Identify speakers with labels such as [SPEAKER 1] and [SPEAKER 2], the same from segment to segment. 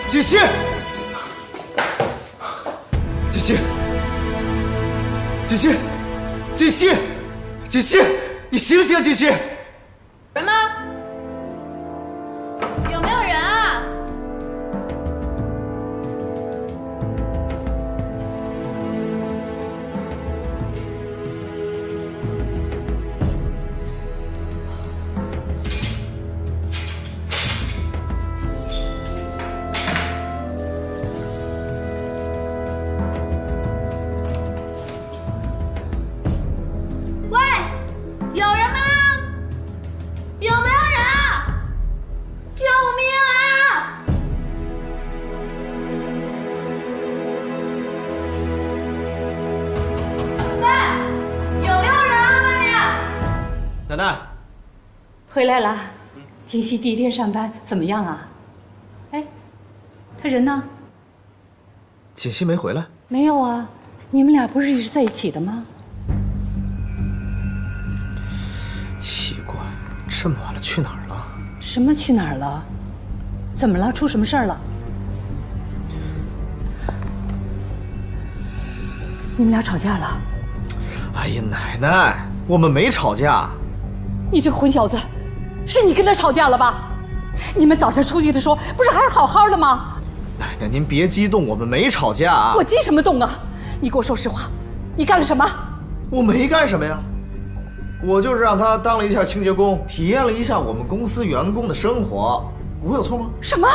[SPEAKER 1] 锦溪，锦溪，锦溪，锦溪，锦溪，你醒醒，锦溪！
[SPEAKER 2] 人吗？有没有人啊？喂，有人吗？有没有人啊？救命啊！喂，有没有人啊？外面？
[SPEAKER 1] 奶奶，
[SPEAKER 3] 回来了。锦溪第一天上班怎么样啊？哎，他人呢？
[SPEAKER 1] 锦溪没回来。
[SPEAKER 3] 没有啊，你们俩不是一直在一起的吗？
[SPEAKER 1] 奇怪，这么晚了去哪儿了？
[SPEAKER 3] 什么去哪儿了？怎么了？出什么事儿了？你们俩吵架了？
[SPEAKER 1] 哎呀，奶奶，我们没吵架。
[SPEAKER 3] 你这混小子，是你跟他吵架了吧？你们早上出去的时候不是还是好好的吗？
[SPEAKER 1] 奶奶，您别激动，我们没吵架啊。
[SPEAKER 3] 我激什么动啊？你给我说实话，你干了什么？
[SPEAKER 1] 我没干什么呀，我就是让他当了一下清洁工，体验了一下我们公司员工的生活，我有错吗？
[SPEAKER 3] 什么？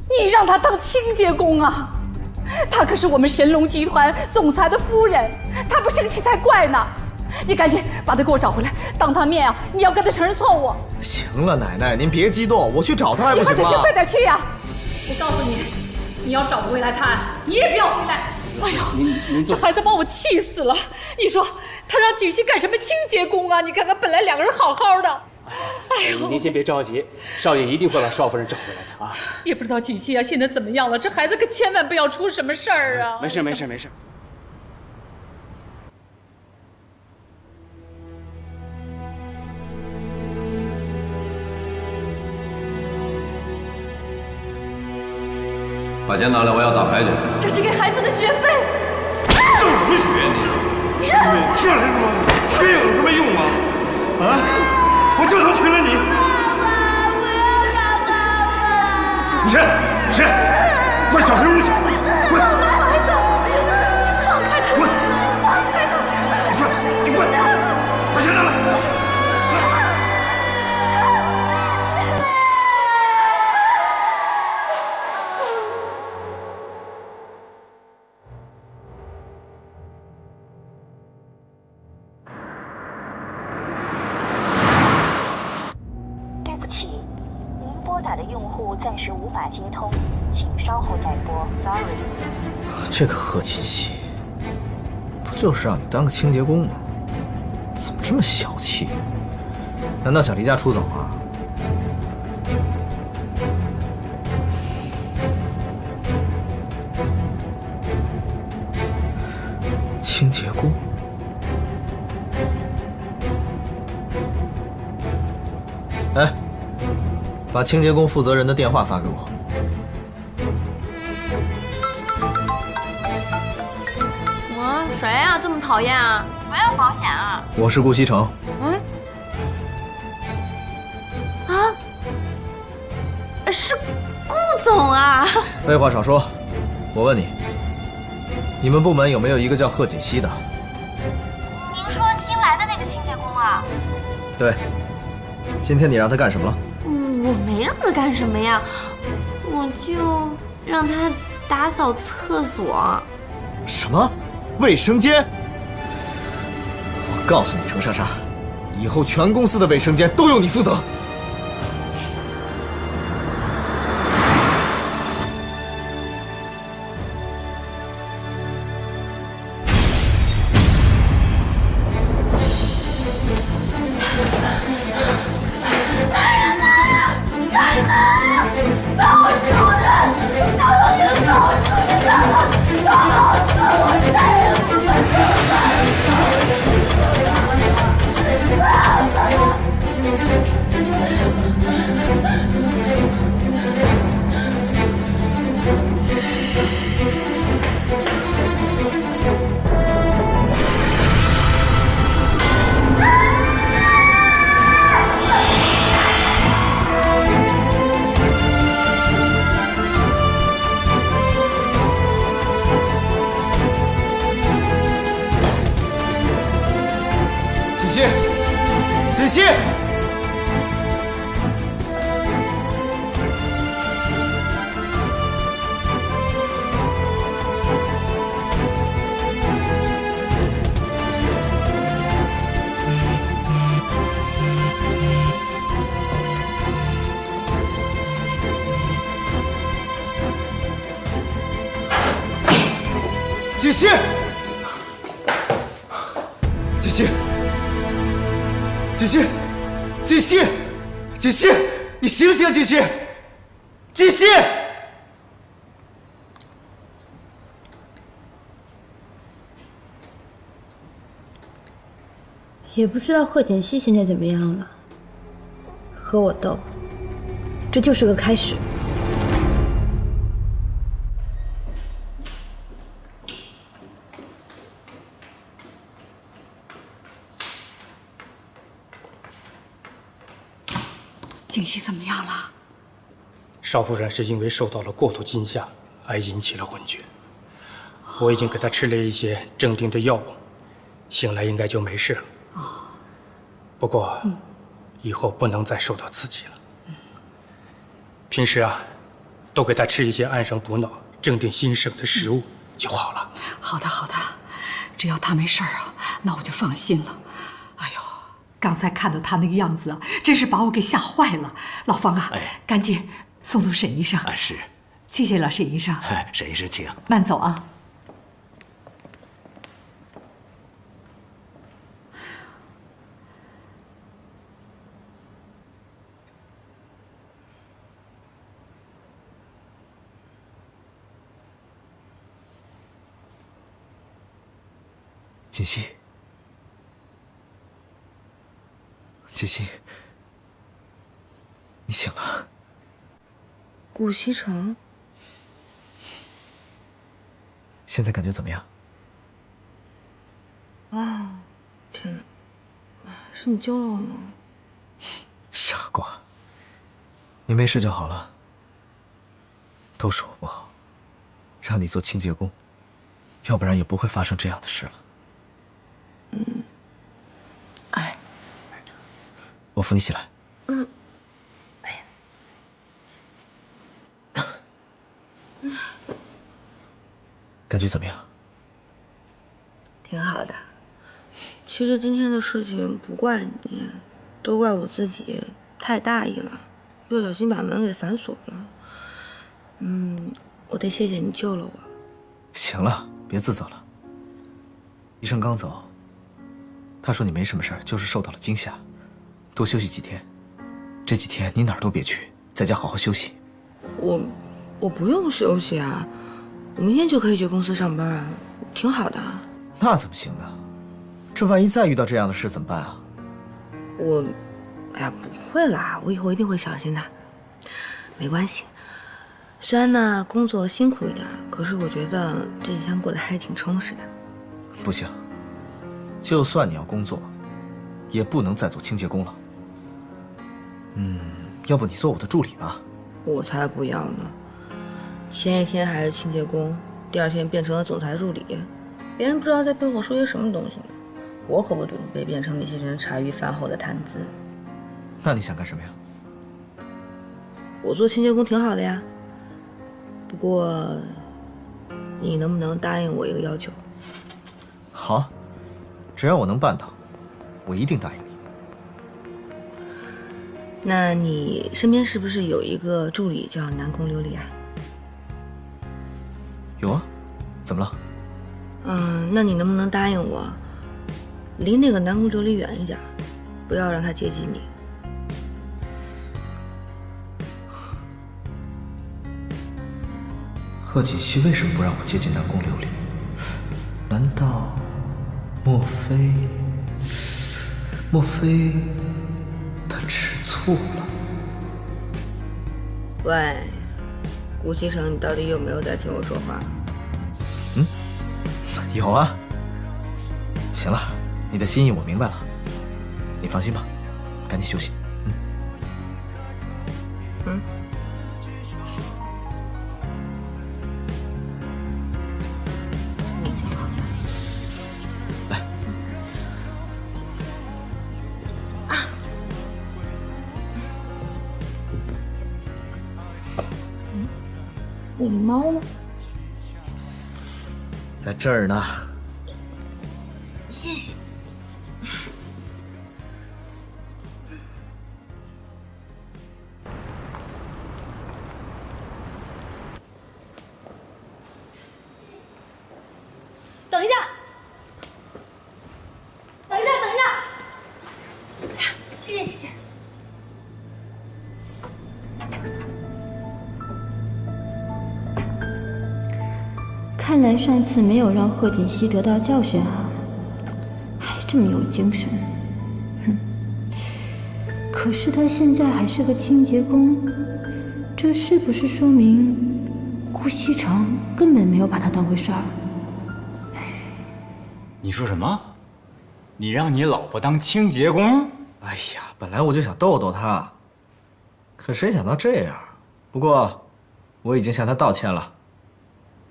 [SPEAKER 3] 你让他当清洁工啊？他可是我们神龙集团总裁的夫人，他不生气才怪呢！你赶紧把他给我找回来，当他面啊，你要跟他承认错误。
[SPEAKER 1] 行了，奶奶，您别激动，我去找他还不行吗？
[SPEAKER 3] 你快点去，快点去呀！我告诉你，你要找不回来他，你也不要回来。哎呦，
[SPEAKER 4] 您
[SPEAKER 3] 这孩子把我气死了！你说他让锦溪干什么清洁工啊？你看看，本来两个人好好的。哎呦，
[SPEAKER 4] 您先别着急，少爷一定会把少夫人找回来的啊！
[SPEAKER 3] 也不知道锦溪啊现在怎么样了，这孩子可千万不要出什么事儿啊！
[SPEAKER 4] 没事没事没事。
[SPEAKER 5] 把钱拿来，我要打牌去。
[SPEAKER 2] 这是给孩子的学费。
[SPEAKER 5] 挣什么学你？学费是什么？学有什么用啊？啊！我就说娶了你。
[SPEAKER 2] 爸爸，不要打爸爸！
[SPEAKER 5] 你谁？你谁？快小黑屋去！滚！
[SPEAKER 2] 孩子，放开他！
[SPEAKER 5] 滚！
[SPEAKER 2] 放开他！
[SPEAKER 5] 你滚！你滚！把钱拿来！
[SPEAKER 6] 对不起，您拨打的用户暂时无法接通，请稍后再拨。Sorry。
[SPEAKER 1] 这个贺锦溪，不就是让你当个清洁工吗？怎么这么小气？难道想离家出走啊？清洁工？哎，把清洁工负责人的电话发给我。
[SPEAKER 2] 谁呀、这么讨厌啊？没有保险啊？
[SPEAKER 1] 我是顾西城。
[SPEAKER 2] 是顾总啊？
[SPEAKER 1] 废话少说，我问你，你们部门有没有一个叫贺锦溪的？
[SPEAKER 2] 您说新来的那个清洁工啊？
[SPEAKER 1] 对，今天你让他干什么了？
[SPEAKER 2] 我没让他干什么呀，我就让他打扫厕所。
[SPEAKER 1] 什么？卫生间？我告诉你，程莎莎，以后全公司的卫生间都由你负责。锦溪，锦溪，锦溪，锦溪，锦溪，你醒醒，锦溪，锦溪！
[SPEAKER 7] 也不知道贺锦熙现在怎么样了，和我斗，这就是个开始。
[SPEAKER 3] 锦溪怎么样了？
[SPEAKER 8] 少夫人是因为受到了过度惊吓而引起了昏厥，我已经给她吃了一些镇定的药物，醒来应该就没事了。不过，以后不能再受到刺激了。平时啊，多给她吃一些安神补脑、镇定心神的食物就好了。
[SPEAKER 3] 好的，好的，只要他没事儿啊，那我就放心了。哎呦，刚才看到他那个样子啊，真是把我给吓坏了。老方啊，赶紧送沈医生。
[SPEAKER 9] 是，
[SPEAKER 3] 谢谢了，沈医生。
[SPEAKER 9] 沈医师请。
[SPEAKER 3] 慢走啊。
[SPEAKER 1] 锦溪，锦溪，你醒了。
[SPEAKER 7] 顾西城，
[SPEAKER 1] 现在感觉怎么样？
[SPEAKER 7] 啊，天哪，是你救了我吗？
[SPEAKER 1] 傻瓜，你没事就好了。都是我不好，让你做清洁工，要不然也不会发生这样的事了。
[SPEAKER 7] 哎，
[SPEAKER 1] 我扶你起来。感觉怎么样？
[SPEAKER 7] 挺好的。其实今天的事情不怪你，都怪我自己太大意了，一不小心把门给反锁了。我得谢谢你救了我。
[SPEAKER 1] 行了，别自责了。医生刚走，他说你没什么事儿，就是受到了惊吓，多休息几天。这几天你哪儿都别去，在家好好休息。
[SPEAKER 7] 我不用休息啊，我明天就可以去公司上班啊，挺好的。
[SPEAKER 1] 那怎么行呢？这万一再遇到这样的事怎么办啊？
[SPEAKER 7] 哎呀，不会啦，我以后一定会小心的。没关系，虽然呢工作辛苦一点，可是我觉得这几天过得还是挺充实的。
[SPEAKER 1] 不行，就算你要工作，也不能再做清洁工了。要不你做我的助理吧？
[SPEAKER 7] 我才不要呢！前一天还是清洁工，第二天变成了总裁助理，别人不知道在背后说些什么东西呢。我可不赌被变成那些人茶余饭后的谈资。
[SPEAKER 1] 那你想干什么呀？
[SPEAKER 7] 我做清洁工挺好的呀，不过你能不能答应我一个要求？
[SPEAKER 1] 好，只要我能办到，我一定答应你。
[SPEAKER 7] 那你身边是不是有一个助理叫南宫琉璃啊？
[SPEAKER 1] 有啊，怎么了？
[SPEAKER 7] 那你能不能答应我，离那个南宫琉璃远一点，不要让他接近你？
[SPEAKER 1] 贺锦熙为什么不让我接近南宫琉璃？难道，莫非他吃醋了？
[SPEAKER 7] 喂，顾西城，你到底有没有在听我说话？
[SPEAKER 1] 有啊。行了，你的心意我明白了，你放心吧，赶紧休息。来，
[SPEAKER 7] 我的猫呢？
[SPEAKER 1] 在这儿呢。
[SPEAKER 2] 谢谢。
[SPEAKER 9] 看来上次没有让贺锦熙得到教训啊，还这么有精神。哼！可是他现在还是个清洁工，这是不是说明顾西城根本没有把他当回事儿？
[SPEAKER 10] 你说什么？你让你老婆当清洁工？
[SPEAKER 1] 哎呀，本来我就想逗逗他，可谁想到这样。不过，我已经向他道歉了。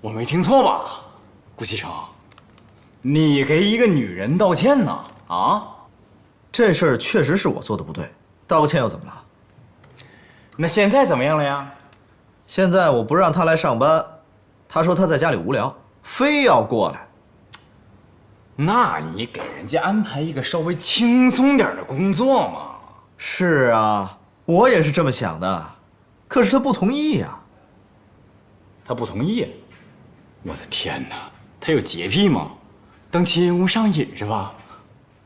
[SPEAKER 10] 我没听错吧，顾西城？你给一个女人道歉呢？啊？
[SPEAKER 1] 这事儿确实是我做的不对，道个歉又怎么了？
[SPEAKER 10] 那现在怎么样了呀？
[SPEAKER 1] 现在我不让他来上班，他说他在家里无聊，非要过来。
[SPEAKER 10] 那你给人家安排一个稍微轻松点的工作嘛。
[SPEAKER 1] 是啊，我也是这么想的，可是他不同意呀。
[SPEAKER 10] 他不同意？我的天哪，他有洁癖吗？当清洁工上瘾是吧？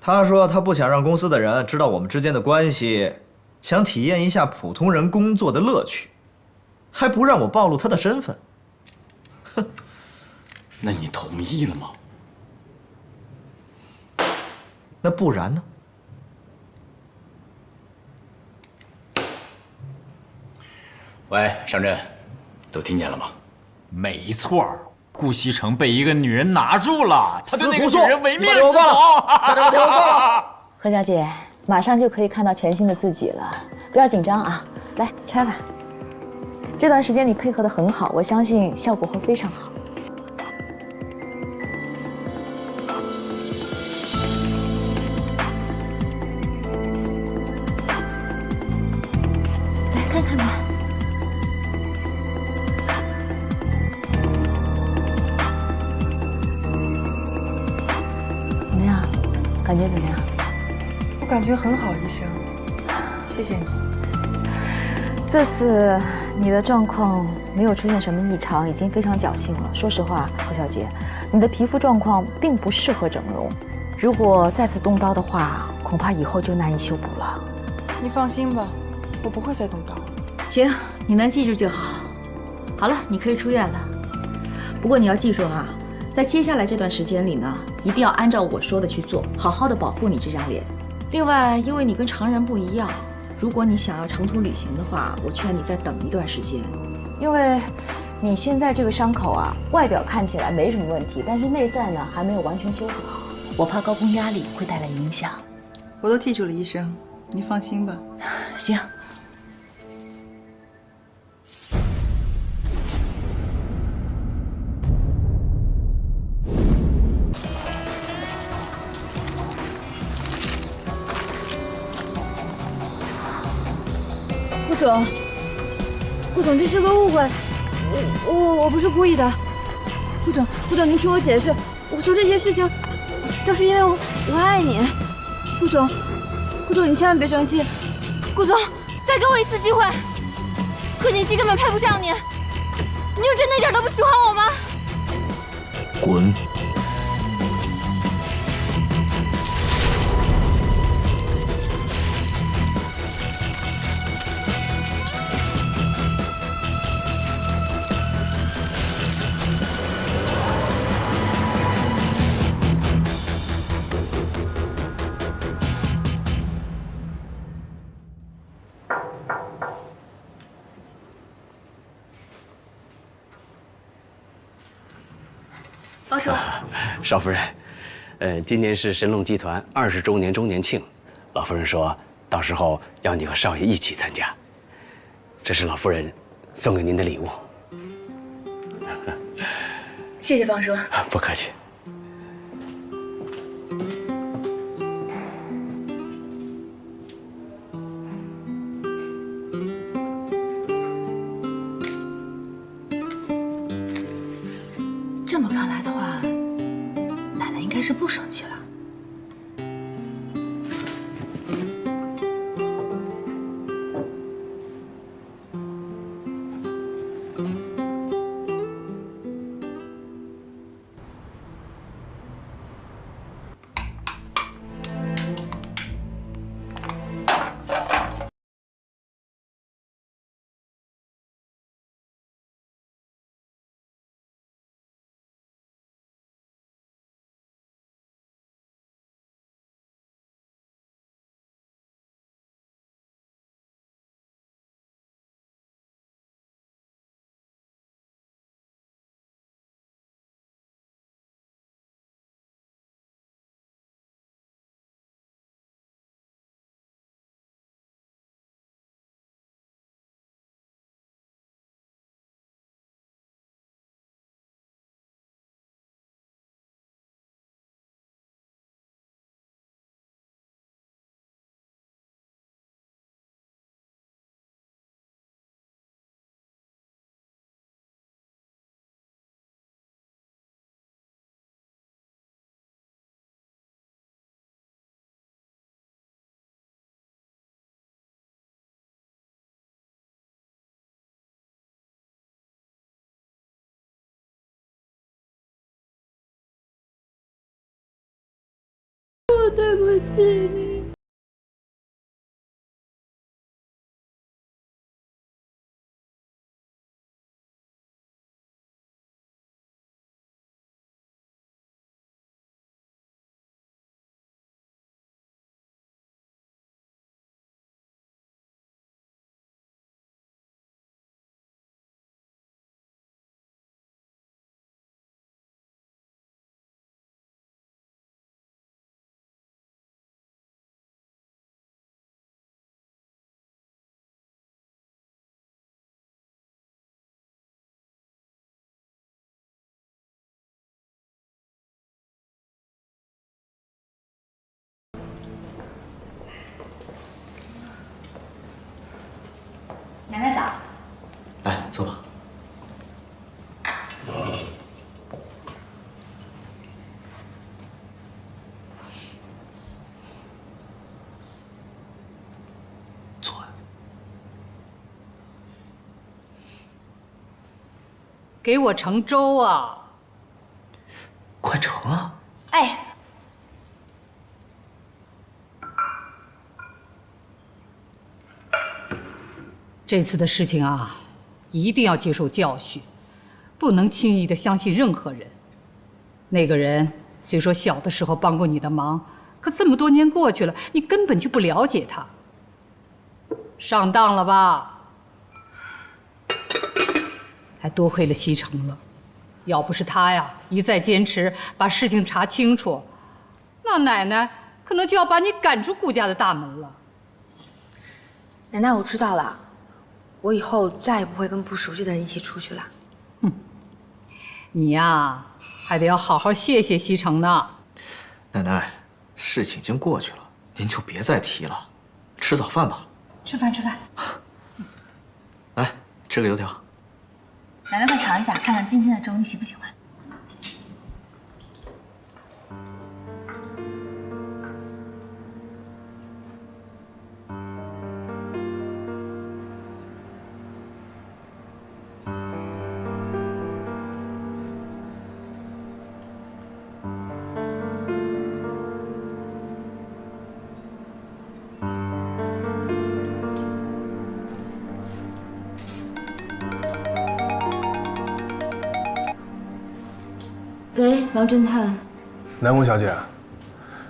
[SPEAKER 1] 他说他不想让公司的人知道我们之间的关系，想体验一下普通人工作的乐趣，还不让我暴露他的身份。哼，
[SPEAKER 10] 那你同意了吗？
[SPEAKER 1] 那不然呢？
[SPEAKER 10] 喂，上阵，都听见了吗？
[SPEAKER 11] 没错，顾西城被一个女人拿住了，他对那个女人唯命是从。
[SPEAKER 1] 大家听我挂了。
[SPEAKER 12] 何小姐，马上就可以看到全新的自己了，不要紧张啊！来，拆吧。这段时间你配合得很好，我相信效果会非常好。
[SPEAKER 9] 来看看吧。
[SPEAKER 12] 怎么样？感觉怎么样？
[SPEAKER 13] 我感觉很好，医生，谢谢你。
[SPEAKER 12] 这次你的状况没有出现什么异常，已经非常侥幸了。说实话，何小姐，你的皮肤状况并不适合整容，如果再次动刀的话，恐怕以后就难以修补了。
[SPEAKER 13] 你放心吧，我不会再动刀。
[SPEAKER 12] 行，你能记住就好。好了，你可以出院了。不过你要记住啊，在接下来这段时间里呢，一定要按照我说的去做，好好的保护你这张脸。另外，因为你跟常人不一样，如果你想要长途旅行的话，我劝你再等一段时间，因为你现在这个伤口啊，外表看起来没什么问题，但是内在呢还没有完全修复好，我怕高空压力会带来影响。
[SPEAKER 13] 我都记住了，医生，你放心吧。
[SPEAKER 12] 行。
[SPEAKER 2] 顾总，这是个误会，我不是故意的。顾总，您听我解释，我做这些事情都是因为我爱你。顾总，你千万别生气。顾总，再给我一次机会。贺锦熙根本配不上你，你就真的一点都不喜欢我吗？
[SPEAKER 1] 滚！
[SPEAKER 2] 方叔，
[SPEAKER 4] 少夫人，今年是神龙集团20周年周年庆，老夫人说到时候要你和少爷一起参加，这是老夫人送给您的礼物。
[SPEAKER 2] 谢谢方叔。
[SPEAKER 4] 不客气。
[SPEAKER 7] 这么看来的话，奶奶应该是不生气了。
[SPEAKER 2] 起你。
[SPEAKER 12] 奶奶早。
[SPEAKER 1] 来，坐吧。坐。
[SPEAKER 3] 给我盛粥啊！
[SPEAKER 1] 快盛啊！
[SPEAKER 12] 哎。
[SPEAKER 3] 这次的事情啊，一定要接受教训，不能轻易的相信任何人。那个人虽说小的时候帮过你的忙，可这么多年过去了，你根本就不了解他。上当了吧？还多亏了西城了，要不是他呀一再坚持把事情查清楚，那奶奶可能就要把你赶出顾家的大门了。
[SPEAKER 7] 奶奶，我知道了。我以后再也不会跟不熟悉的人一起出去了。
[SPEAKER 3] 你呀，还得要好好谢谢西城呢。
[SPEAKER 1] 奶奶，事情已经过去了，您就别再提了。吃早饭吧。
[SPEAKER 12] 吃饭吃饭。
[SPEAKER 1] 来，吃个油条。
[SPEAKER 12] 奶奶快尝一下，看看今天的粥你喜不喜欢。
[SPEAKER 9] 喂，王侦探。
[SPEAKER 14] 南宫小姐，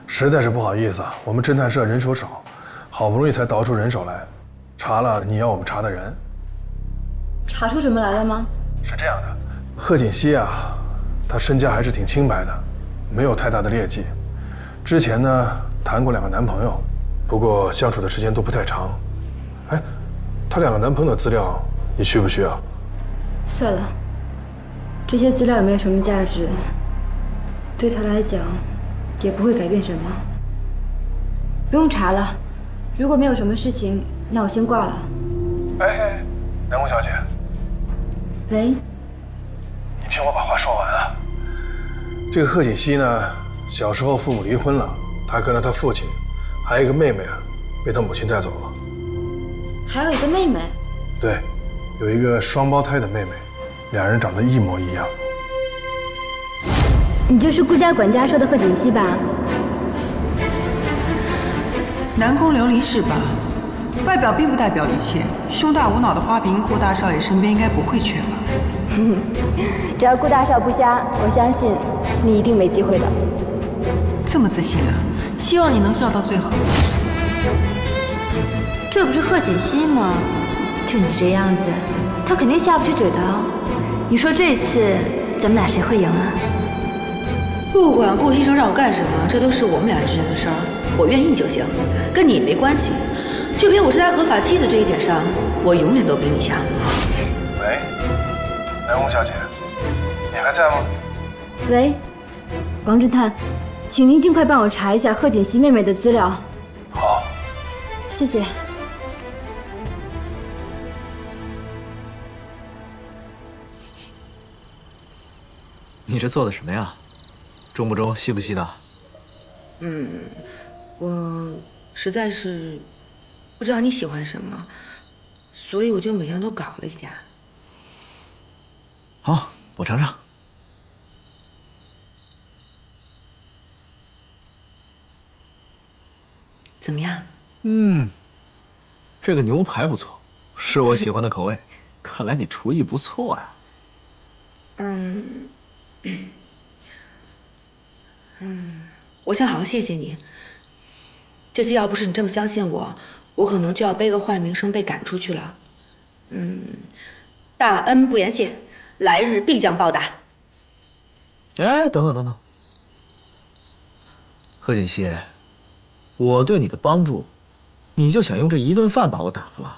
[SPEAKER 14] 实在是不好意思啊，我们侦探社人手少，好不容易才倒出人手来，查了你要我们查的人。
[SPEAKER 9] 查出什么来了吗？
[SPEAKER 14] 是这样的，贺锦熙啊，她身家还是挺清白的，没有太大的劣迹。之前呢，谈过2个男朋友，不过相处的时间都不太长。哎，她2个男朋友的资料，你需不需要？
[SPEAKER 9] 算了，这些资料也没有什么价值，对他来讲也不会改变什么。不用查了，如果没有什么事情，那我先挂了。
[SPEAKER 14] 哎，南宫小姐。
[SPEAKER 9] 喂。
[SPEAKER 14] 你听我把话说完啊。这个贺锦熙呢，小时候父母离婚了，他跟了他父亲，还有一个妹妹啊，被他母亲带走了。
[SPEAKER 9] 还有一个妹妹？
[SPEAKER 14] 对，有一个双胞胎的妹妹，2人长得一模一样。
[SPEAKER 9] 你就是顾家管家说的贺锦熙吧？
[SPEAKER 15] 南宫琉璃是吧？外表并不代表一切，胸大无脑的花瓶，顾大少爷身边应该不会缺吧？
[SPEAKER 9] 只要顾大少不瞎，我相信你一定没机会的。
[SPEAKER 15] 这么自信啊！希望你能笑到最后。
[SPEAKER 9] 这不是贺锦熙吗？就你这样子，他肯定下不去嘴的。你说这次咱们俩谁会赢啊？
[SPEAKER 7] 不管顾西城让我干什么，这都是我们俩之间的事儿，我愿意就行，跟你没关系。就凭我是他合法妻子这一点上，我永远都比你强。
[SPEAKER 14] 喂，南宫小姐，你还在吗？
[SPEAKER 9] 喂，王侦探，请您尽快帮我查一下贺锦熙妹妹的资料。
[SPEAKER 14] 好，
[SPEAKER 9] 谢谢。
[SPEAKER 1] 你这做的什么呀？中不中，西不西的？
[SPEAKER 7] 我实在是不知道你喜欢什么，所以我就每样都搞了一点。
[SPEAKER 1] 好，我尝尝。
[SPEAKER 7] 怎么样？
[SPEAKER 1] 这个牛排不错，是我喜欢的口味。看来你厨艺不错呀。
[SPEAKER 7] 我想好好谢谢你。这次要不是你这么相信我，我可能就要背个坏名声被赶出去了。大恩不言谢，来日必将报答。
[SPEAKER 1] 哎，等等，贺锦熙，我对你的帮助，你就想用这一顿饭把我打发了？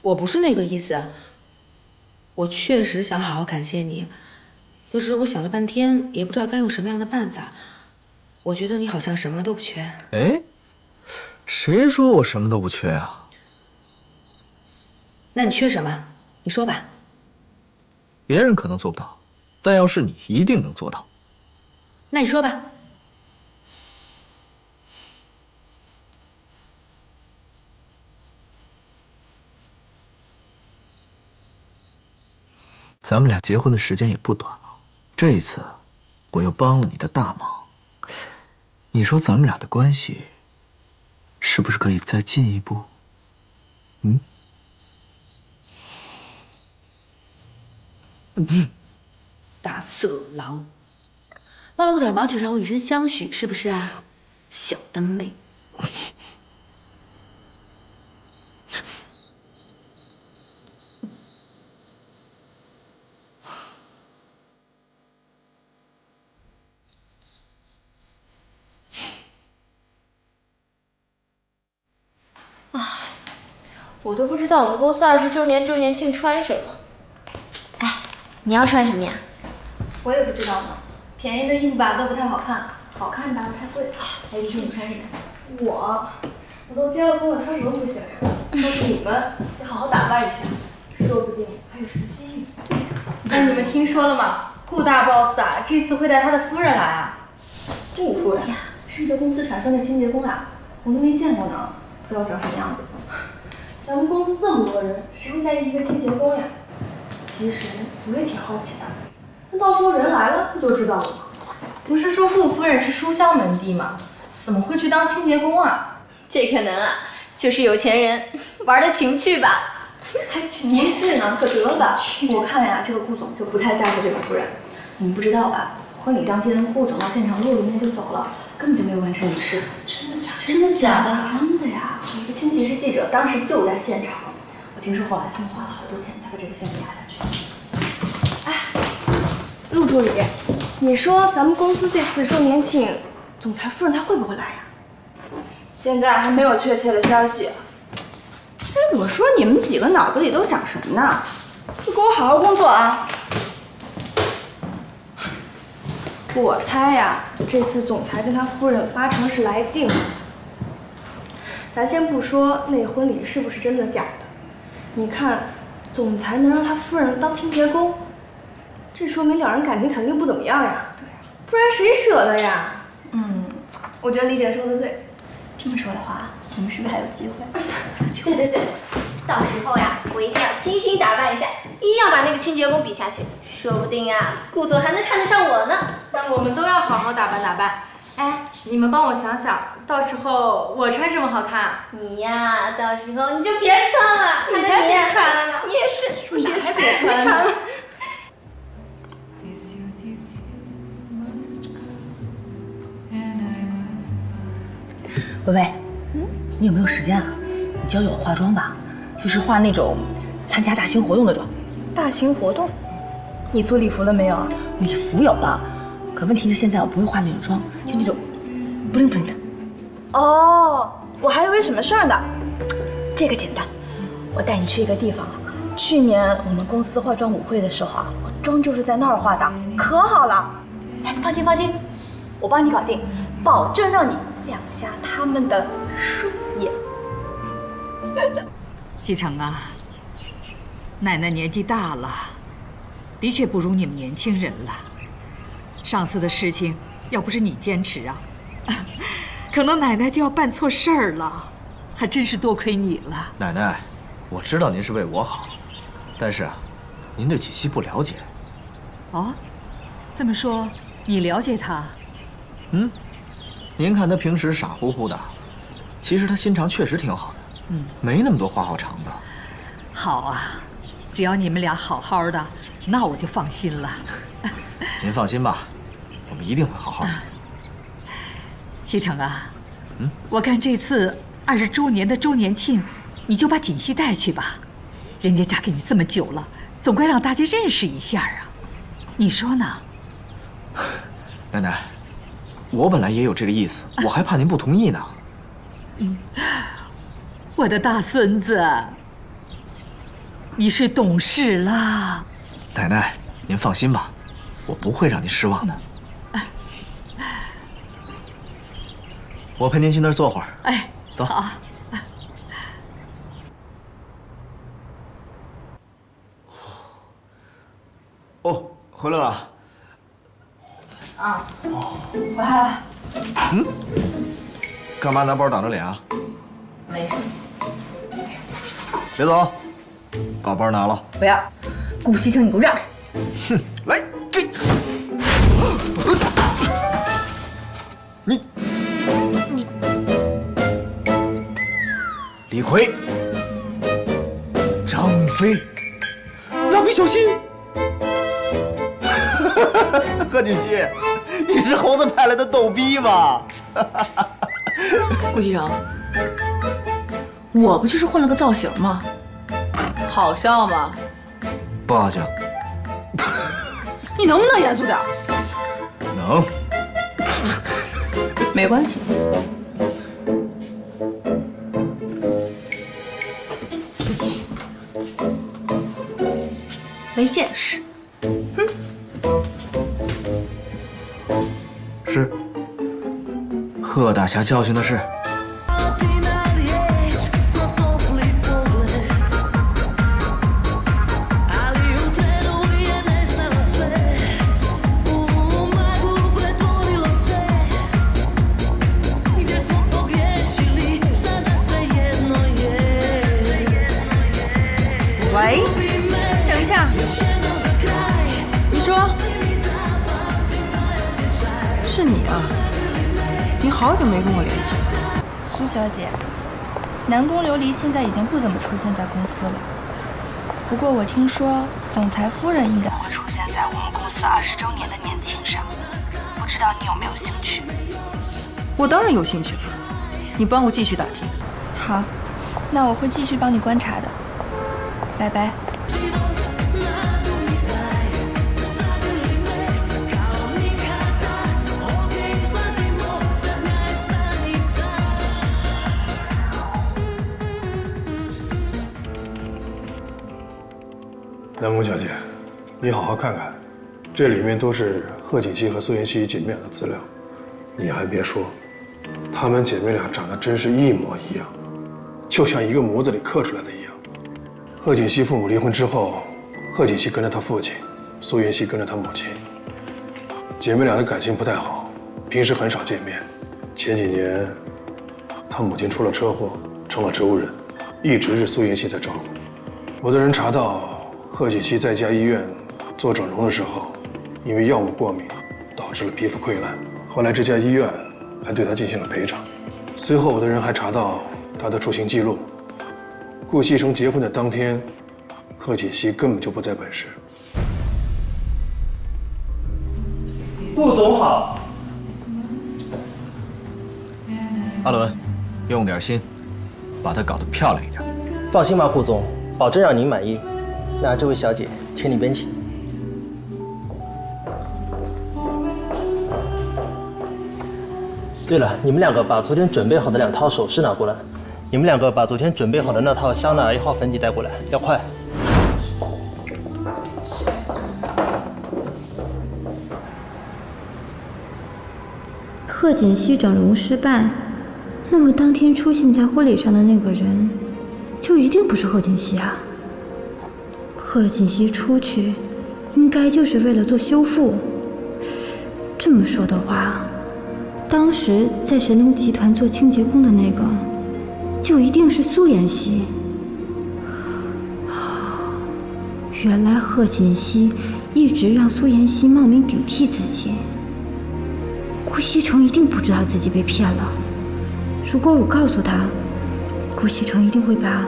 [SPEAKER 7] 我不是那个意思，我确实想好好感谢你，就是我想了半天，也不知道该用什么样的办法。我觉得你好像什么都不缺。
[SPEAKER 1] 哎，谁说我什么都不缺啊？
[SPEAKER 7] 那你缺什么？你说吧。
[SPEAKER 1] 别人可能做不到，但要是你，一定能做到。
[SPEAKER 7] 那你说吧。
[SPEAKER 1] 咱们俩结婚的时间也不短了，这一次我又帮了你的大忙，你说咱们俩的关系是不是可以再进一步？
[SPEAKER 7] 大色狼，帮了我点忙就让我以身相许，是不是啊？小灯妹。
[SPEAKER 2] 我都不知道我们公司20周年周年庆穿什么。哎，你要穿什么呀？
[SPEAKER 16] 我也不知道呢，便宜的衣服吧都不太好看，好看的太贵了。哎，玉珠，你穿什么？我都结了婚了，穿什么不行呀？但是你们得好好打扮一下，说不定还有什么机遇。对呀。那你们听说了吗？顾大 boss 啊，这次会带他的夫人来啊。顾夫人是这公司传说的清洁工啊，我都没见过呢，不知道长什么样子。咱们公司这么多人，谁会在意一个清洁工呀？其实我也挺好奇的，那到时候人来了不就知道了吗？不是说顾夫人是书香门第吗？怎么会去当清洁工啊？
[SPEAKER 2] 这可能啊，就是有钱人玩的情趣吧。
[SPEAKER 16] 还情趣呢？可得了吧！我看呀，这个顾总就不太在乎这个夫人。你们不知道吧？婚礼当天，顾总到现场路里面就走了，根本就没有完成仪式。真的假的？真的假的？真的呀！我一个亲戚是记者，当时就在现场。我听说后来他们花了好多钱才把这个项目压下去。哎，陆助理，你说咱们公司这次周年庆，总裁夫人她会不会来呀？
[SPEAKER 17] 现在还没有确切的消息。哎，我说你们几个脑子里都想什么呢？就给我好好工作啊！
[SPEAKER 16] 我猜呀，这次总裁跟他夫人80%是来定了。咱先不说那婚礼是不是真的假的，你看，总裁能让他夫人当清洁工，这说明两人感情肯定不怎么样呀。对呀，不然谁舍得呀？我觉得李姐说的对。这么说的话，我们是不是还有机会？
[SPEAKER 2] 对，到时候呀，我一定要精心打扮一下，一定要把那个清洁工比下去，说不定啊，顾总还能看得上我呢。
[SPEAKER 16] 那我们都要好好打扮打扮。哎，你们帮我想想，到时候我穿什么好看？
[SPEAKER 2] 你呀，到时候你就别穿了，
[SPEAKER 16] 你才别穿了呢。
[SPEAKER 2] 你也是，
[SPEAKER 16] 你才别穿了。
[SPEAKER 7] 喂喂，你有没有时间啊？你教教我化妆吧，就是化那种参加大型活动的妆。
[SPEAKER 16] 大型活动？你做礼服了没有啊？
[SPEAKER 7] 礼服有了，可问题是现在我不会化那种妆，就那种bling bling的。
[SPEAKER 16] 哦，我还以为什么事儿呢。这个简单，我带你去一个地方。去年我们公司化妆舞会的时候啊，我妆就是在那儿化的，可好了。哎，放心，我帮你搞定，保证让你亮瞎他们的双眼。
[SPEAKER 3] 西城啊，奶奶年纪大了，的确不如你们年轻人了。上次的事情要不是你坚持啊，可能奶奶就要办错事儿了，还真是多亏你了。
[SPEAKER 1] 奶奶，我知道您是为我好，但是啊，您对锦溪不了解。
[SPEAKER 3] 哦，这么说你了解她？
[SPEAKER 1] 您看她平时傻乎乎的，其实他心肠确实挺好的，没那么多花花肠子。
[SPEAKER 3] 好啊，只要你们俩好好的，那我就放心了。
[SPEAKER 1] 您放心吧，我们一定会好好的。
[SPEAKER 3] 西城啊，我看这次20周年的周年庆，你就把锦溪带去吧，人家嫁给你这么久了，总该让大家认识一下啊，你说呢？
[SPEAKER 1] 奶奶，我本来也有这个意思，我还怕您不同意呢。
[SPEAKER 3] 我的大孙子，你是懂事了。
[SPEAKER 1] 奶奶，您放心吧，我不会让您失望的。我陪您去那儿坐会儿。
[SPEAKER 3] 哎，
[SPEAKER 1] 走。
[SPEAKER 3] 好。
[SPEAKER 1] 哦，回来了。
[SPEAKER 17] 啊，回来了。
[SPEAKER 1] 干嘛拿包挡着脸啊？
[SPEAKER 17] 没事。
[SPEAKER 1] 别走，把包拿了。
[SPEAKER 17] 不要，顾西城，你给我让开！
[SPEAKER 1] 哼，来，给。你，李逵，张飞，蜡笔小新。贺锦熙，你是猴子派来的逗逼吗？
[SPEAKER 17] 顾西城，我不就是换了个造型吗？好笑吗？
[SPEAKER 1] 不好笑。
[SPEAKER 17] 你能不能严肃点？
[SPEAKER 1] 能。
[SPEAKER 17] 没关系。没见识。
[SPEAKER 1] 是。贺大侠教训的是。
[SPEAKER 17] 喂，等一下，你说是你啊？你好久没跟我联系了。
[SPEAKER 18] 苏小姐，南宫琉璃现在已经不怎么出现在公司了。不过我听说总裁夫人应该会出现在我们公司20周年的年庆上，不知道你有没有兴趣？
[SPEAKER 17] 我当然有兴趣了，你帮我继续打听。
[SPEAKER 18] 好，那我会继续帮你观察的。拜拜。
[SPEAKER 14] 南宫小姐，你好好看看，这里面都是贺锦熙和苏妍希姐妹俩的资料。你还别说，她们姐妹俩长得真是一模一样，就像一个模子里刻出来的一样。贺锦熙父母离婚之后，贺锦熙跟着他父亲，苏妍希跟着他母亲。姐妹俩的感情不太好，平时很少见面。前几年，他母亲出了车祸，成了植物人，一直是苏妍希在照顾。我的人查到，贺锦熙在家医院做整容的时候，因为药物过敏，导致了皮肤溃烂。后来这家医院还对他进行了赔偿。随后我的人还查到他的出行记录。顾西城结婚的当天，贺锦熙根本就不在本市。
[SPEAKER 19] 顾总好。
[SPEAKER 1] 阿伦，用点心，把它搞得漂亮一点。
[SPEAKER 19] 放心吧，顾总，保证让您满意。那这位小姐，请里边请。对了，你们两个把昨天准备好的2套首饰拿过来。你们两个把昨天准备好的那套香奈儿1号粉底带过来，要快。
[SPEAKER 9] 贺锦熙整容失败，那么当天出现在婚礼上的那个人，就一定不是贺锦熙啊。贺锦熙出去，应该就是为了做修复。这么说的话，当时在神龙集团做清洁工的那个，就一定是苏妍希。原来贺锦熙一直让苏妍希冒名顶替自己。顾西城一定不知道自己被骗了。如果我告诉他，顾西城一定会把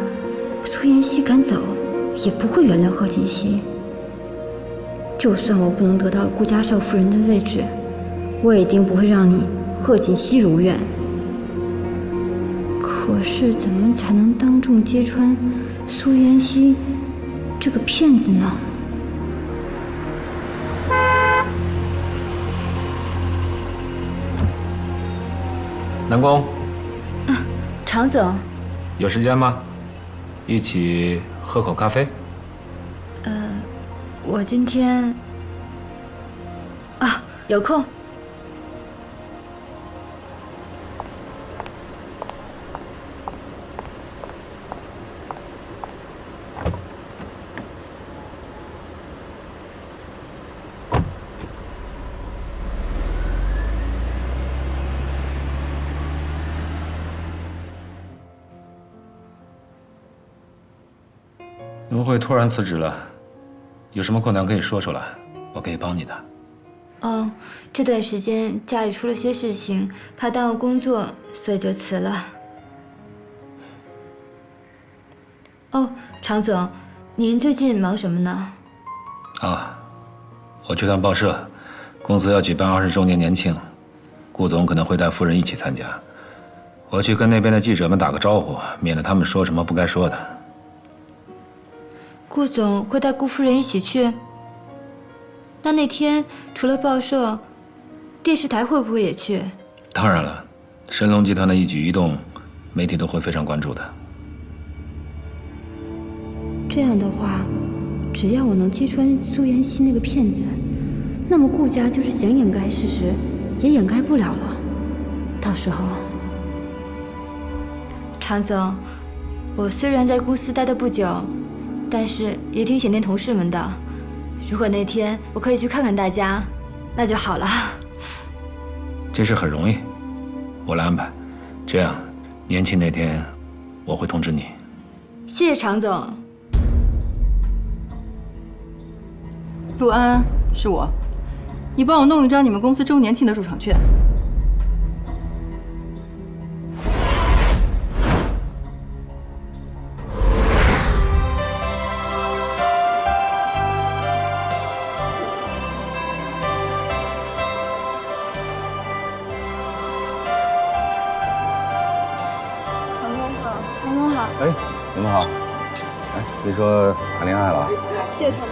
[SPEAKER 9] 苏妍希赶走，也不会原谅贺锦熙。就算我不能得到顾家少夫人的位置，我也一定不会让你贺锦熙如愿。可是怎么才能当众揭穿苏妍希这个骗子呢？
[SPEAKER 11] 南宫，
[SPEAKER 12] 常总，
[SPEAKER 11] 有时间吗？一起喝口咖啡。
[SPEAKER 12] 我今天有空。
[SPEAKER 11] 怎么会突然辞职了？有什么困难可以说出来，我可以帮你的。
[SPEAKER 9] 这段时间家里出了些事情，怕耽误工作，所以就辞了。常总，您最近忙什么呢？
[SPEAKER 11] 我去趟报社，公司要举办20周年年庆，顾总可能会带夫人一起参加。我去跟那边的记者们打个招呼，免得他们说什么不该说的。
[SPEAKER 9] 顾总会带顾夫人一起去？那天除了报社，电视台会不会也去？
[SPEAKER 11] 当然了，神龙集团的一举一动，媒体都会非常关注的。
[SPEAKER 9] 这样的话，只要我能揭穿苏妍希那个骗子，那么顾家就是想掩盖事实，也掩盖不了了。到时候，常总，我虽然在公司待得不久，但是也挺想念同事们的。如果那天我可以去看看大家，那就好了。
[SPEAKER 11] 这事很容易，我来安排。这样，年庆那天我会通知你。
[SPEAKER 9] 谢谢常总。
[SPEAKER 15] 陆安，是我，你帮我弄一张你们公司周年庆的入场券。
[SPEAKER 20] 哎，你们好。哎，你说谈恋爱了？
[SPEAKER 16] 谢谢常总。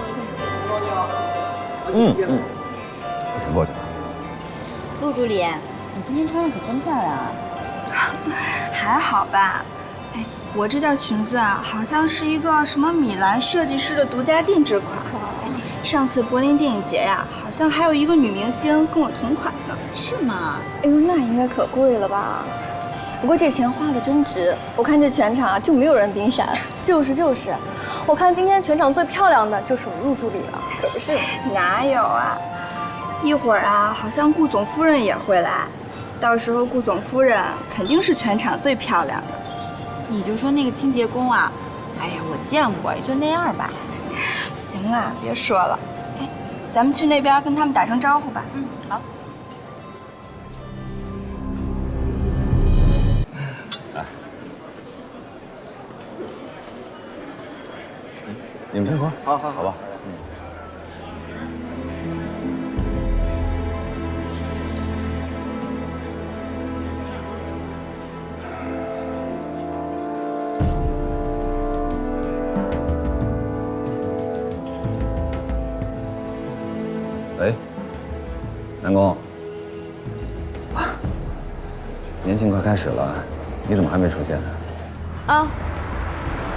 [SPEAKER 20] 我先过去了。
[SPEAKER 18] 陆助理，你今天穿的可真漂亮啊！
[SPEAKER 17] 还好吧。哎，我这件裙子啊，好像是一个什么米兰设计师的独家定制款。上次柏林电影节呀，好像还有一个女明星跟我同款呢。
[SPEAKER 18] 是吗？
[SPEAKER 16] 哎呦，那应该可贵了吧？不过这钱花的真值，我看这全场啊就没有人比你闪。就是，我看今天全场最漂亮的就属陆助理了。可不是？
[SPEAKER 17] 哪有啊？一会儿啊，好像顾总夫人也会来，到时候顾总夫人肯定是全场最漂亮的。
[SPEAKER 18] 你就说那个清洁工啊，哎呀，我见过，也就那样吧。
[SPEAKER 17] 行了，别说了。哎，咱们去那边跟他们打声招呼吧。
[SPEAKER 18] 好。
[SPEAKER 20] 你们先喝，好吧。喂，南宫，年庆快开始了，你怎么还没出现呢？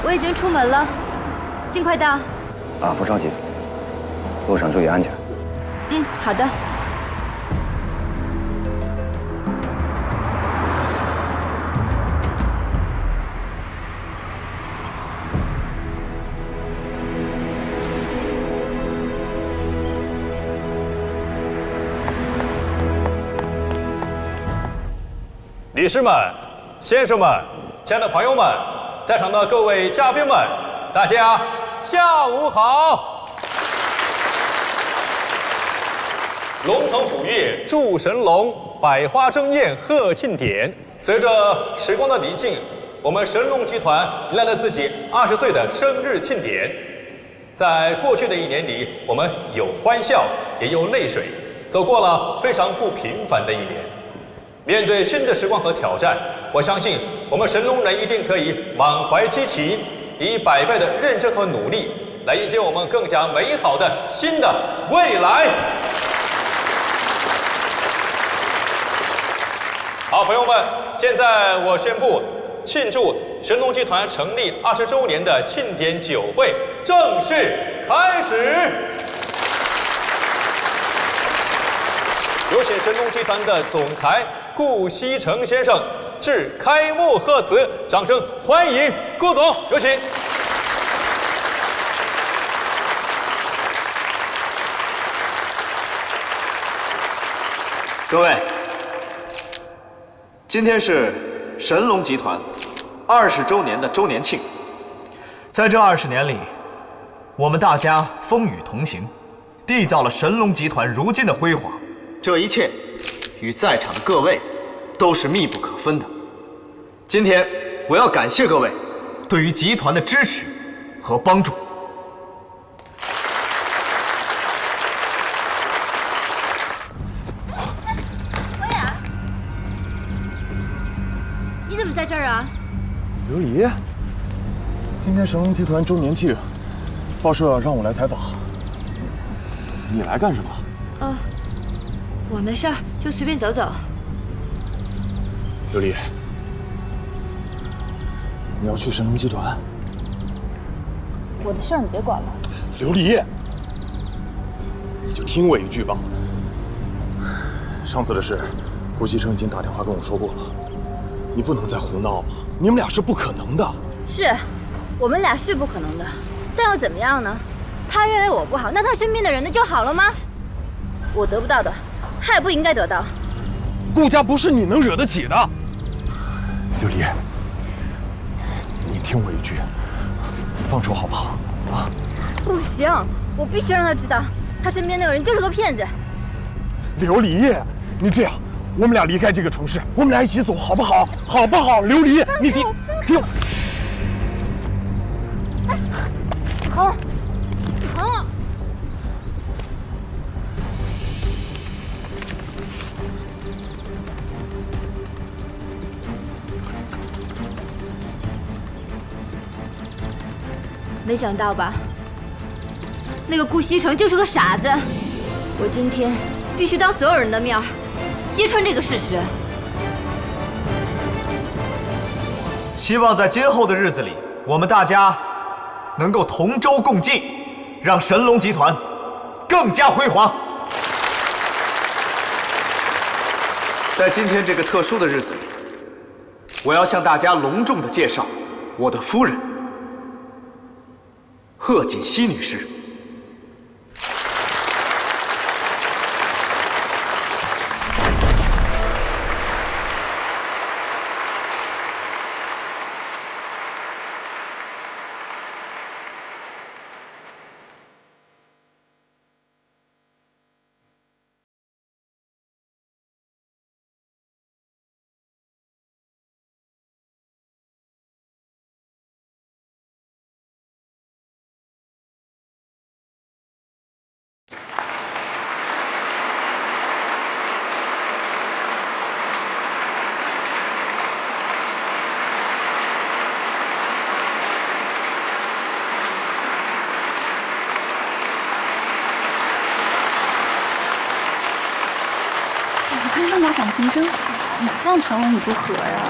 [SPEAKER 9] 我已经出门了。尽快到。
[SPEAKER 20] 不着急，路上注意安全。
[SPEAKER 9] 好的。
[SPEAKER 21] 女士们、先生们、亲爱的朋友们，在场的各位嘉宾们，大家下午好！龙腾虎跃祝神龙，百花争艳贺庆典，随着时光的临近，我们神龙集团迎来了自己20岁的生日庆典。在过去的1年里，我们有欢笑，也有泪水，走过了非常不平凡的1年。面对新的时光和挑战，我相信我们神龙人一定可以满怀激情，以100倍的认真和努力来迎接我们更加美好的新的未来。好，朋友们，现在我宣布，庆祝神龙集团成立20周年的庆典酒会正式开始。有请神龙集团的总裁顾锡成先生致开幕贺词，掌声欢迎顾总，有请。
[SPEAKER 1] 各位，今天是神龙集团20周年的周年庆。在这20年里，我们大家风雨同行，缔造了神龙集团如今的辉煌。这一切与在场的各位都是密不可分的。今天我要感谢各位对于集团的支持和帮助。
[SPEAKER 2] 你怎么在这儿啊？
[SPEAKER 14] 琉璃，今天神龙集团周年庆，报社让我来采访。你来干什么？
[SPEAKER 2] 我没事儿，就随便走走。
[SPEAKER 14] 琉璃，你要去神龙集团？
[SPEAKER 2] 我的事儿你别管了。
[SPEAKER 14] 琉璃，你就听我一句吧。上次的事，顾锡成已经打电话跟我说过了，你不能再胡闹了。你们俩是不可能的。
[SPEAKER 2] 是，我们俩是不可能的，但又怎么样呢？他认为我不好，那他身边的人呢就好了吗？我得不到的，他也不应该得到。
[SPEAKER 14] 顾家不是你能惹得起的。琉璃，你听我一句，放手好不好？啊！
[SPEAKER 2] 不行，我必须让他知道，他身边那个人就是个骗子。
[SPEAKER 14] 琉璃，你这样，我们俩离开这个城市，我们俩一起走，好不好？好不好？琉璃，你听。
[SPEAKER 2] 好，好。没想到吧？那个顾锡成就是个傻子。我今天必须当所有人的面揭穿这个事实。
[SPEAKER 1] 希望在今后的日子里，我们大家能够同舟共济，让神龙集团更加辉煌。在今天这个特殊的日子里，我要向大家隆重地介绍我的夫人贺锦熙女士。
[SPEAKER 16] 他们俩感情真好，哪像传闻里不和呀？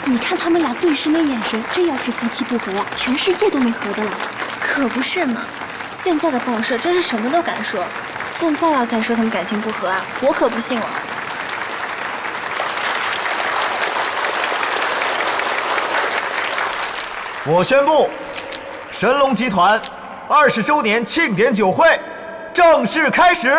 [SPEAKER 5] 你看他们俩对视那眼神，这要是夫妻不和呀，全世界都没和的了。
[SPEAKER 18] 可不是嘛，现在的报社真是什么都敢说。现在要再说他们感情不和啊，我可不信了。
[SPEAKER 1] 我宣布，神龙集团20周年庆典酒会正式开始。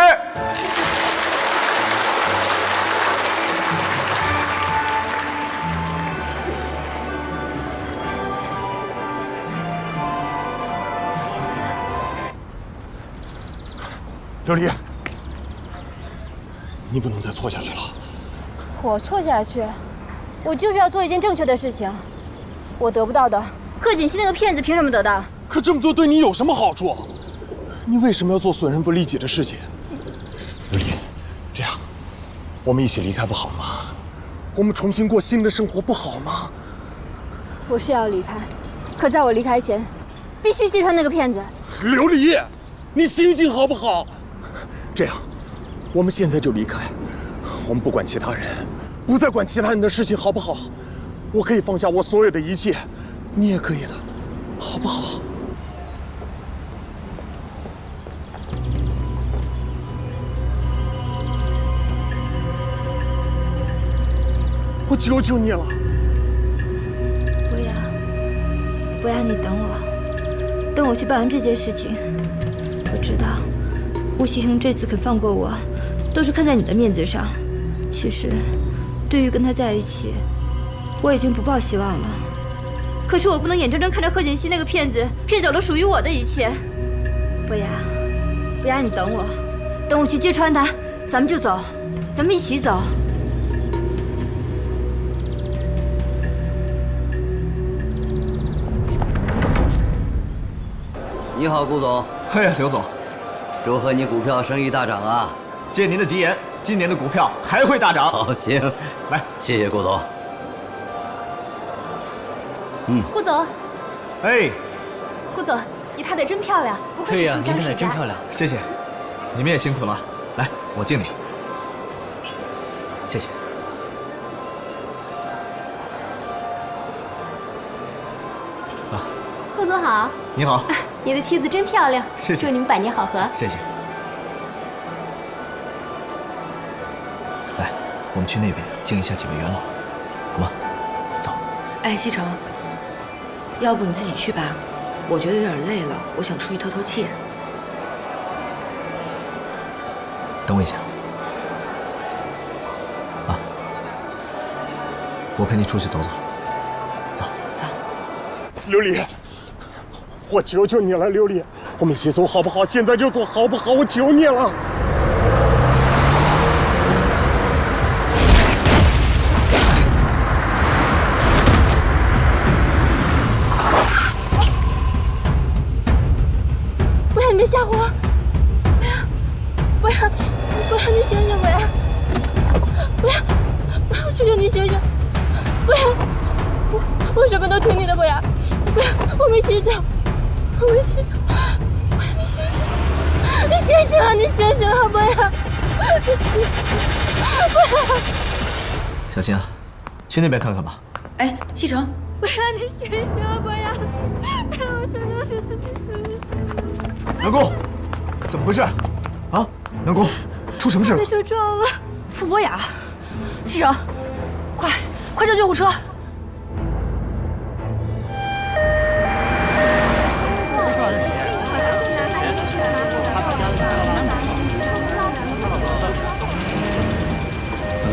[SPEAKER 14] 琉璃，你不能再错下去了。
[SPEAKER 2] 我错下去？我就是要做一件正确的事情。我得不到的，贺锦熙那个骗子凭什么得到？
[SPEAKER 6] 可这么做对你有什么好处？你为什么要做损人不利己的事情？刘丽，这样，我们一起离开不好吗？我们重新过新的生活不好吗？
[SPEAKER 2] 我是要离开，可在我离开前，必须击穿那个骗子。
[SPEAKER 6] 刘丽，你醒醒好不好？这样，我们现在就离开，我们不管其他人，不再管其他人的事情，好不好？我可以放下我所有的一切，你也可以的，好不好？我求求你了，
[SPEAKER 2] 博雅，你等我，等我去办完这件事情。我知道，吴锡恒这次肯放过我，都是看在你的面子上。其实，对于跟他在一起，我已经不抱希望了。可是我不能眼睁睁看着贺锦熙那个骗子骗走了属于我的一切。博雅，你等我，等我去揭穿他，咱们就走，咱们一起走。
[SPEAKER 22] 你好，顾总。
[SPEAKER 1] 嘿，刘总，
[SPEAKER 22] 祝贺你股票生意大涨啊！
[SPEAKER 1] 借您的吉言，今年的股票还会大涨。
[SPEAKER 22] 好，行，
[SPEAKER 1] 来，
[SPEAKER 22] 谢谢顾总。
[SPEAKER 23] 顾总，
[SPEAKER 1] 哎，
[SPEAKER 23] 顾总，你踏得真漂亮，不愧是书香世家。
[SPEAKER 1] 谢谢，你们也辛苦了。来，我敬你。谢谢。
[SPEAKER 23] 贺总好。
[SPEAKER 1] 你好。
[SPEAKER 23] 你的妻子真漂亮，
[SPEAKER 1] 谢谢。
[SPEAKER 23] 祝你们百年好合。
[SPEAKER 1] 谢谢。来，我们去那边敬一下几位元老，好吗？走。
[SPEAKER 7] 哎，西城，要不你自己去吧，我觉得有点累了，我想出去透透气。
[SPEAKER 1] 等我一下。啊，我陪你出去走走。走。
[SPEAKER 6] 刘丽。我求求你了，刘丽，我们一起走好不好？现在就走好不好？我求你了。
[SPEAKER 2] 博雅，你别吓唬我！博雅，你醒醒！博雅，我求求你醒醒！博雅，我什么都听你的，博雅，我们一起走。我们一起走，博雅，你醒醒！你醒醒啊！你醒醒啊，博雅！博雅，
[SPEAKER 1] 小心啊，去那边看看吧。
[SPEAKER 7] 哎，西城，
[SPEAKER 2] 博雅，你醒醒啊，博雅！我求求你了，你醒醒！
[SPEAKER 1] 南宫，怎么回事？啊，南宫，出什么事了？
[SPEAKER 2] 被车撞了。
[SPEAKER 7] 傅博雅，西城，快叫救护车！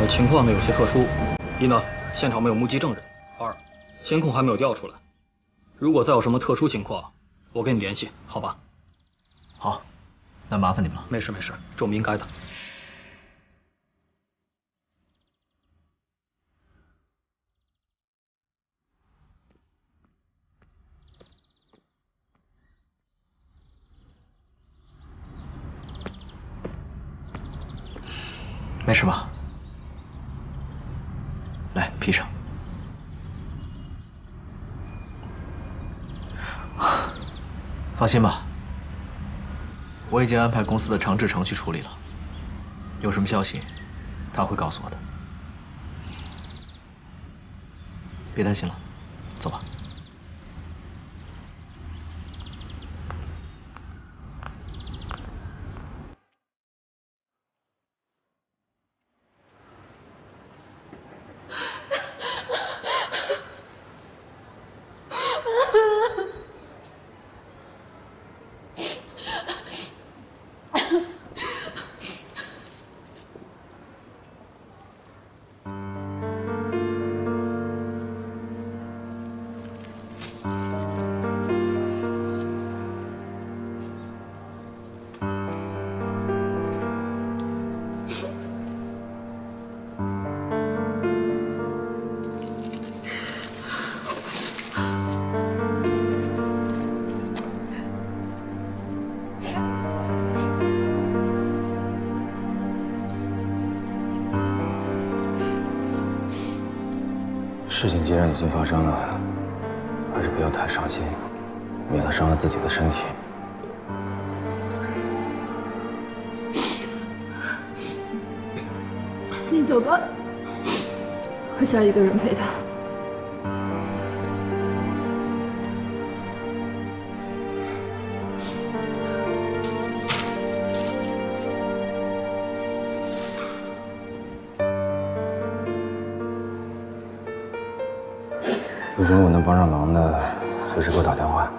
[SPEAKER 24] 情况呢有些特殊，一呢，现场没有目击证人；二，监控还没有调出来。如果再有什么特殊情况，我跟你联系，好吧？
[SPEAKER 1] 好，那麻烦你们了。
[SPEAKER 24] 没事，这我们应该的。
[SPEAKER 1] 没事吧？来，披上。放心吧，我已经安排公司的长治程去处理了。有什么消息，他会告诉我的。别担心了，走吧。
[SPEAKER 11] 事情既然已经发生了，还是不要太伤心，免得伤了自己的身体。
[SPEAKER 2] 你走吧，我想一个人陪他。
[SPEAKER 11] 有什么我能帮上忙的，随时给我打电话。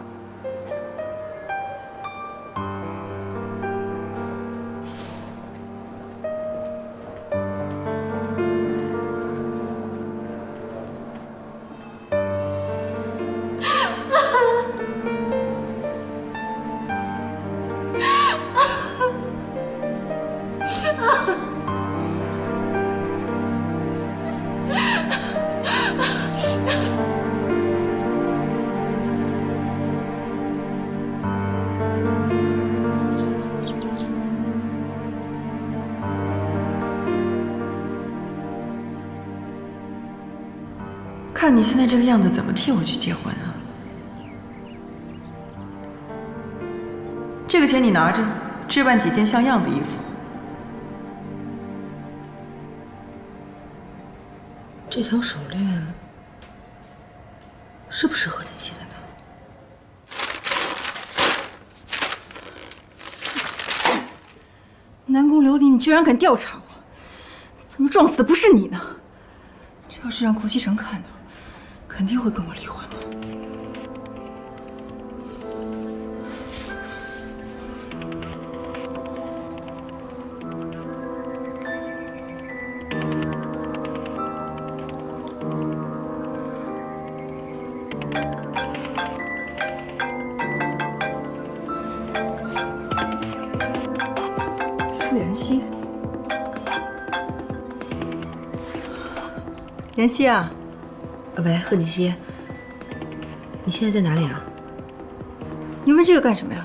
[SPEAKER 15] 看你现在这个样子，怎么替我去结婚啊？这个钱你拿着，置办几件像样的衣服。
[SPEAKER 7] 这条手链是不是贺锦熙的呢？
[SPEAKER 15] 南宫琉璃，你居然敢调查我！怎么撞死的不是你呢？这要是让顾西城看到，肯定会跟我离婚的。苏妍希，妍希啊！
[SPEAKER 7] 喂，贺锦熙，你现在在哪里啊？
[SPEAKER 15] 你问这个干什么呀？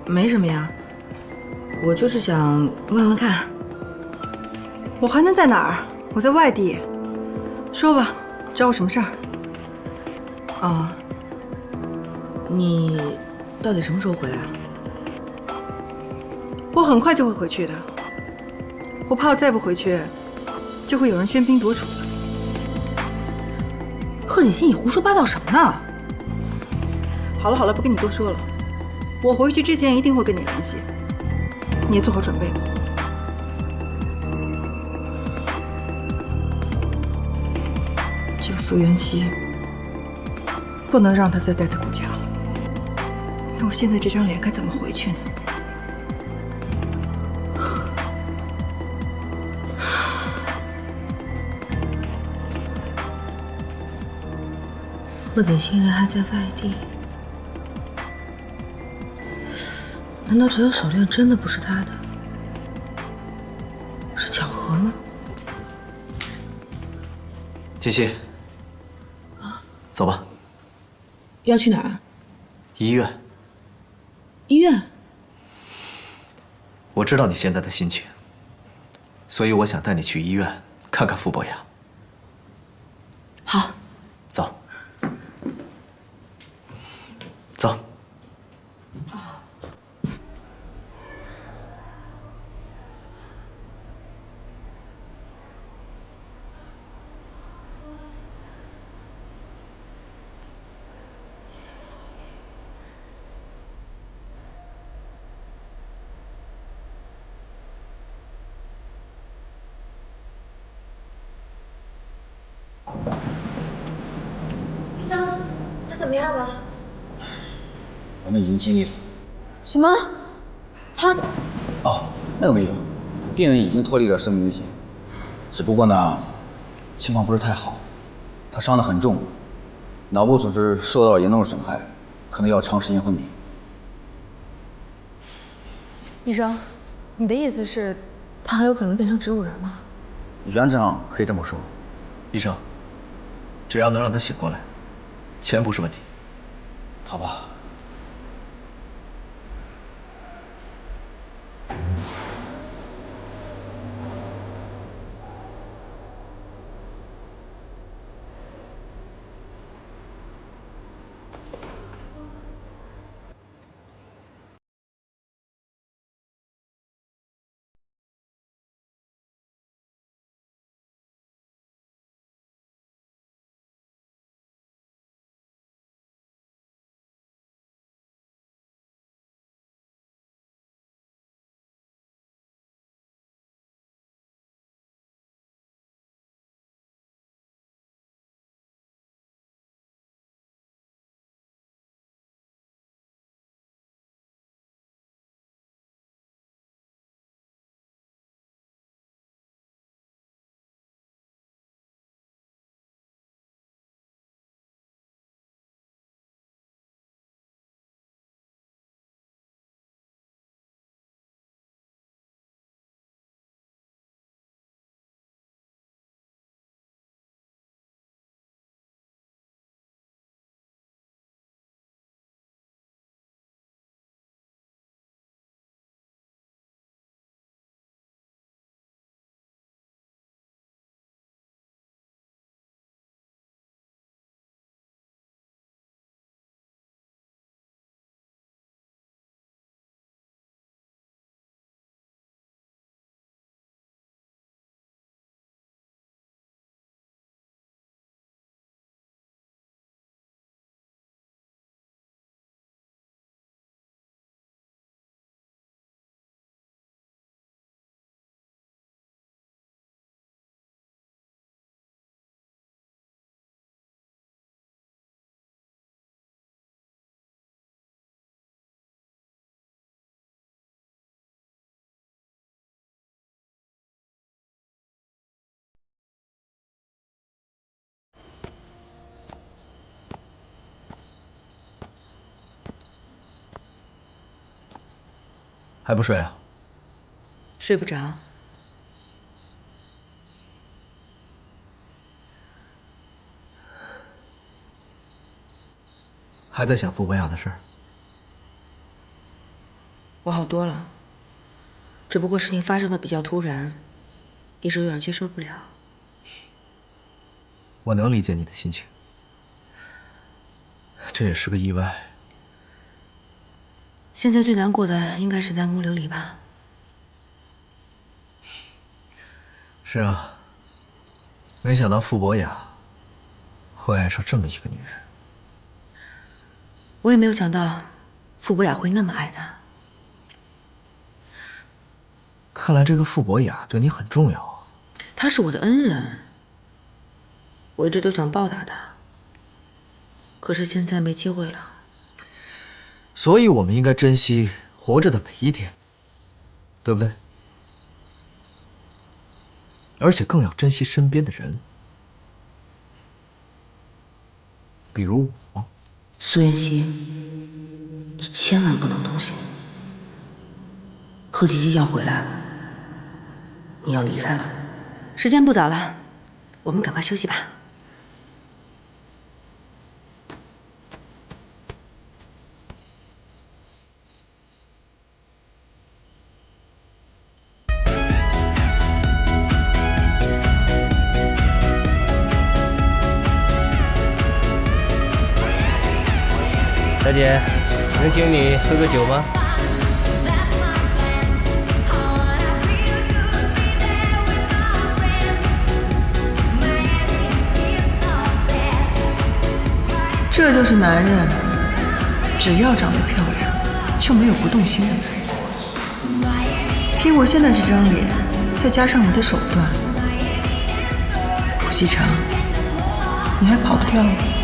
[SPEAKER 7] 没什么呀，我就是想问问看。
[SPEAKER 15] 我还能在哪儿？我在外地。说吧，找我什么事儿？
[SPEAKER 7] 哦，你到底什么时候回来啊？
[SPEAKER 15] 我很快就会回去的。我怕我再不回去，就会有人喧宾夺主的。
[SPEAKER 7] 贺锦熙，你胡说八道什么呢？
[SPEAKER 15] 好了好了，不跟你多说了。我回去之前一定会跟你联系，你也做好准备吧。这个苏元熙，不能让他再待在顾家了。那我现在这张脸该怎么回去呢？
[SPEAKER 7] 贺锦熙人还在外地，难道这条手链真的不是他的？是巧合吗？
[SPEAKER 1] 锦熙，走吧。
[SPEAKER 7] 要去哪儿啊？
[SPEAKER 1] 医院。
[SPEAKER 7] 医院？
[SPEAKER 1] 我知道你现在的心情，所以我想带你去医院看看傅博雅。
[SPEAKER 7] 好，
[SPEAKER 1] 走。走。
[SPEAKER 2] 医生，他怎么样了？
[SPEAKER 20] 我们已经尽力了。
[SPEAKER 2] 什么？他……
[SPEAKER 20] 哦，那个没有，病人已经脱离了生命危险，只不过呢，情况不是太好，他伤得很重，脑部组织受到了严重损害，可能要长时间昏迷。
[SPEAKER 18] 医生，你的意思是，他很有可能变成植物人吗？
[SPEAKER 20] 原则上可以这么说。
[SPEAKER 1] 医生，只要能让他醒过来，钱不是问题。
[SPEAKER 20] 好吧。
[SPEAKER 1] 还不睡啊？
[SPEAKER 7] 睡不着。
[SPEAKER 1] 还在想傅博雅的事儿？
[SPEAKER 7] 我好多了，只不过事情发生的比较突然，一时有点接受不了。
[SPEAKER 1] 我能理解你的心情，这也是个意外。
[SPEAKER 7] 现在最难过的应该是南宫琉璃吧？
[SPEAKER 1] 是啊，没想到傅博雅会爱上这么一个女人。
[SPEAKER 7] 我也没有想到傅博雅会那么爱他。
[SPEAKER 1] 看来这个傅博雅对你很重要啊。
[SPEAKER 7] 他是我的恩人，我一直都想报答他，可是现在没机会了。
[SPEAKER 1] 所以我们应该珍惜活着的每一天，对不对？而且更要珍惜身边的人，比如我。
[SPEAKER 7] 苏妍希，你千万不能动心。贺锦熙要回来了，你要离开了。时间不早了，我们赶快休息吧。
[SPEAKER 4] 小姐，能请你喝个酒吗？
[SPEAKER 15] 这就是男人，只要长得漂亮，就没有不动心的男人。凭我现在这张脸，再加上我的手段，傅西城，你还跑得掉吗？